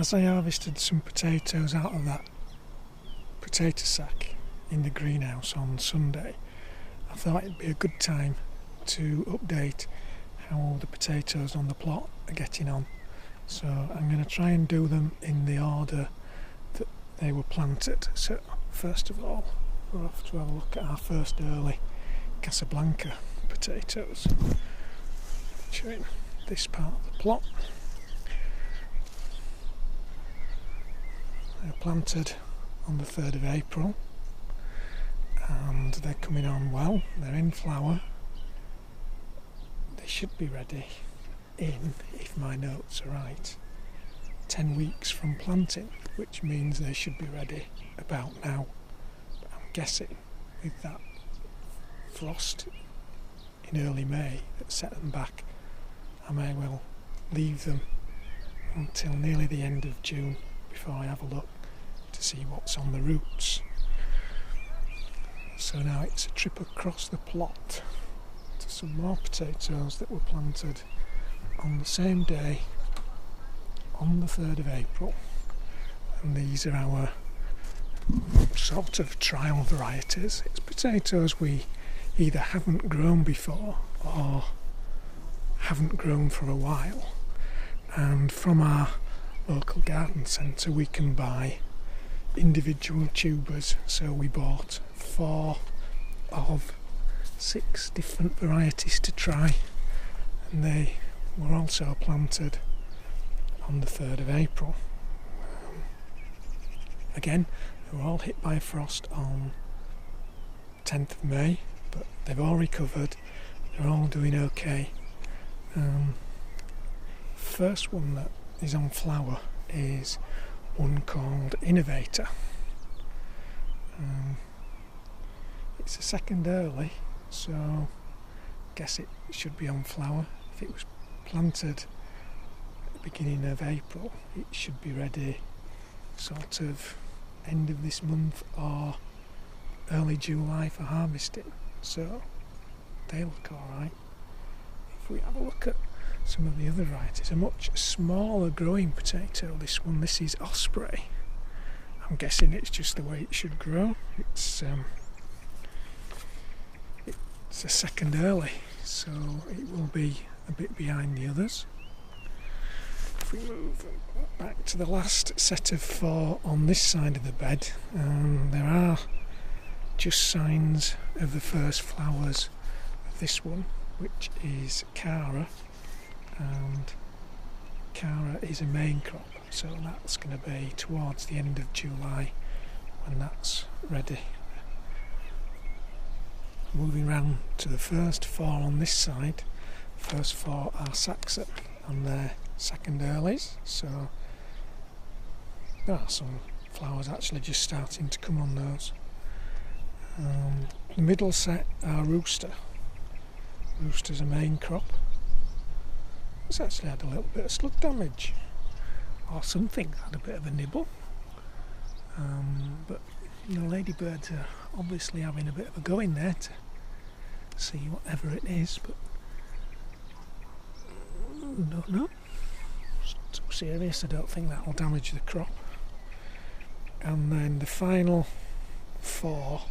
As I harvested some potatoes out of that potato sack in the greenhouse on Sunday, I thought it'd be a good time to update how the potatoes on the plot are getting on. So I'm going to try and do them in the order that they were planted. So first of all, we'll have to have a look at our first early Casablanca potatoes, which are in this part of the plot. They're planted on the 3rd of April and they're coming on well. They're in flower. They should be ready in, if my notes are right, 10 weeks from planting, which means they should be ready about now. But I'm guessing with that frost in early May that set them back, I may well leave them until nearly the end of June before I have a look to see what's on the roots. So now it's a trip across the plot to some more potatoes that were planted on the same day, on the 3rd of April, and these are our sort of trial varieties. It's potatoes we either haven't grown before or haven't grown for a while, and from our local garden centre we can buy individual tubers. So we bought 4 of 6 different varieties to try, and they were also planted on the 3rd of April. Again, they were all hit by frost on 10th of May, but they've all recovered. They're all doing okay. First one that is on flower is one called Innovator. It's a second early, so I guess it should be on flower. If it was planted at the beginning of April, it should be ready sort of end of this month or early July for harvesting. So they look alright. If we have a look at some of the other varieties, a much smaller growing potato, this is Osprey. I'm guessing it's just the way it should grow. It's a second early, so it will be a bit behind the others. If we move back to the last set of 4 on this side of the bed, there are just signs of the first flowers of this one, which is Cara, and Cara is a main crop, so that's going to be towards the end of July when that's ready. Moving round to the first 4 on this side, first 4 are Saxon and they're second earlies, so there are some flowers actually just starting to come on those. The middle set are Rooster. Rooster's a main crop. It's actually had a little bit of slug damage, or something had a bit of a nibble. But the ladybirds are obviously having a bit of a go in there to see whatever it is, but don't know. It's not so serious, I don't think that will damage the crop. And then the final 4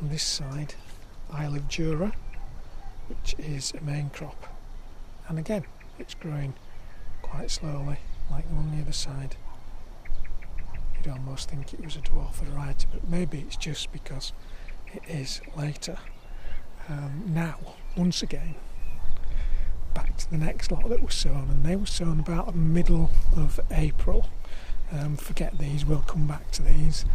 on this side, Isle of Jura, which is a main crop, and again it's growing quite slowly like the one on the other side. You'd almost think it was a dwarf variety, but maybe it's just because it is later. Now, once again, back to the next lot that was sown, and they were sown about the middle of April. Forget these, we'll come back to these.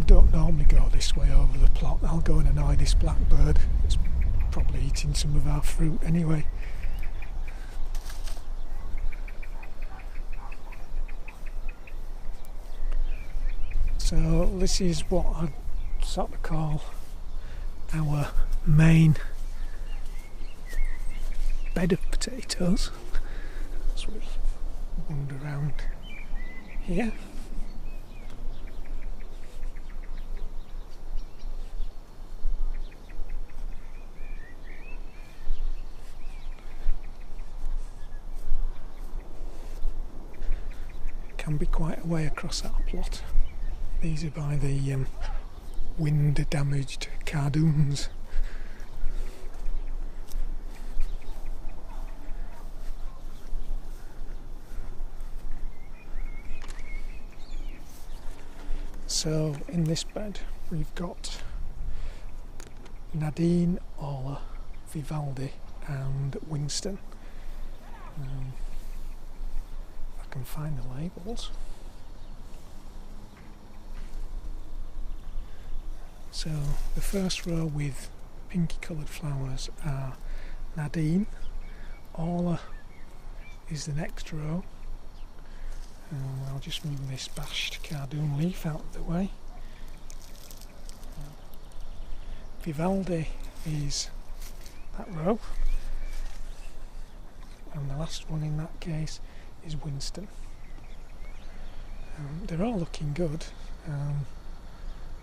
Don't normally go this way over the plot. I'll go and annoy this blackbird. It's probably eating some of our fruit anyway. So this is what I'd sort of call our main bed of potatoes. As we wander around here. can be quite a way across our plot. These are by the wind damaged cardoons. So in this bed we've got Nadine, Orla, Vivaldi and Winston. If I can find the labels. So the first row with pinky coloured flowers are Nadine, Orla is the next row. I'll just move this bashed cardoon leaf out of the way. Vivaldi is that row, and the last one in that case is Winston. They're all looking good,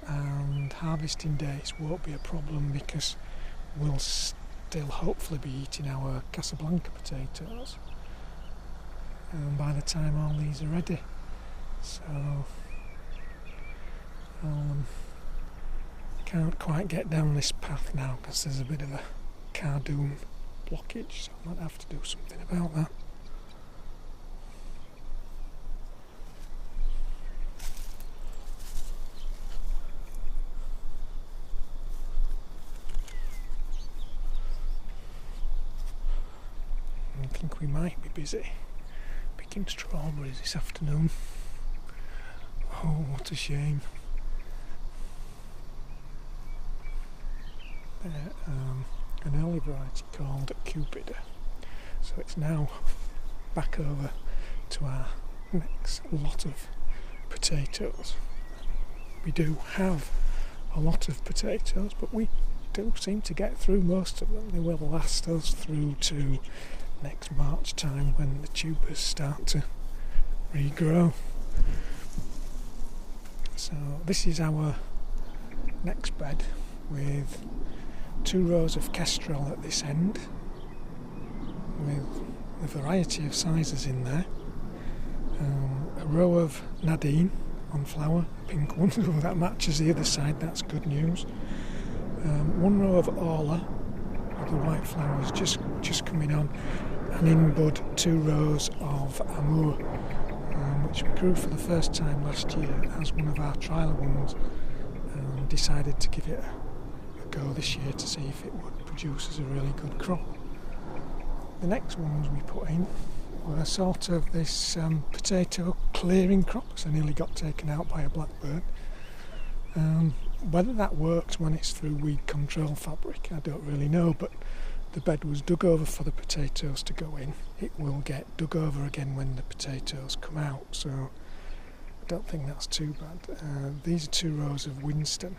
and harvesting days won't be a problem because we'll still hopefully be eating our Casablanca potatoes by the time all these are ready. So can't quite get down this path now because there's a bit of a cardoon blockage, so I might have to do something about that. I think we might be busy picking strawberries this afternoon. Oh, what a shame. An early variety called Cupid. So it's now back over to our next lot of potatoes. We do have a lot of potatoes, but we do seem to get through most of them. They will last us through to next March time when the tubers start to regrow. So this is our next bed with 2 rows of kestrel at this end with a variety of sizes in there. A row of Nadine on flower, pink one, that matches the other side, that's good news. 1 row of Orla with the white flowers just coming on, and in bud 2 rows of Amour, which we grew for the first time last year as one of our trial ones, and decided to give it a go this year to see if it would produce as a really good crop. The next ones we put in were sort of this potato clearing crops. They nearly got taken out by a blackbird. Whether that works when it's through weed control fabric, I don't really know, but the bed was dug over for the potatoes to go in. It will get dug over again when the potatoes come out, so I don't think that's too bad. These are 2 rows of Winston.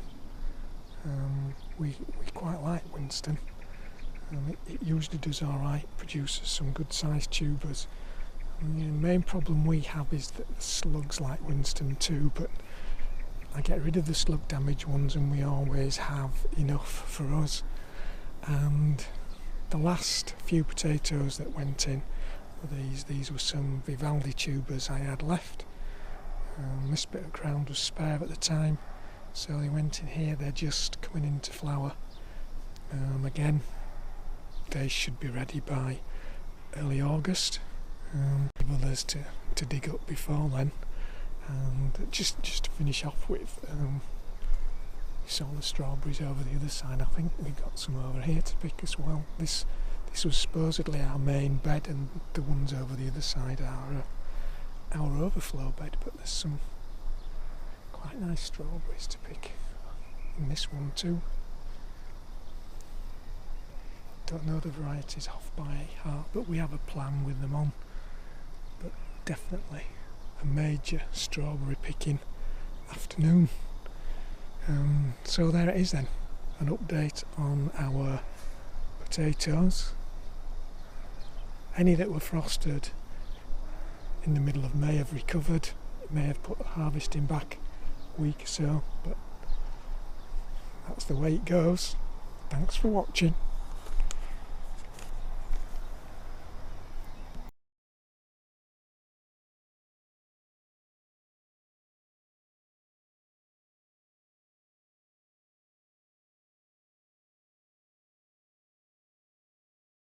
We quite like Winston. It usually does alright, produces some good sized tubers. And the main problem we have is that the slugs like Winston too, but I get rid of the slug damaged ones and we always have enough for us. And the last few potatoes that went in were these were some Vivaldi tubers I had left. This bit of ground was spare at the time, so they went in here. They're just coming into flower. Again, they should be ready by early August. Others to dig up before then. And just to finish off with, you saw the strawberries over the other side. I think we got some over here to pick as well. This was supposedly our main bed, and the ones over the other side are our overflow bed, but there's some quite nice strawberries to pick in this one too. Don't know the varieties off by heart, but we have a plan with them on. But definitely a major strawberry picking afternoon. So there it is then, an update on our potatoes. Any that were frosted in the middle of May have recovered. It may have put the harvesting back a week or so, but that's the way it goes. Thanks for watching.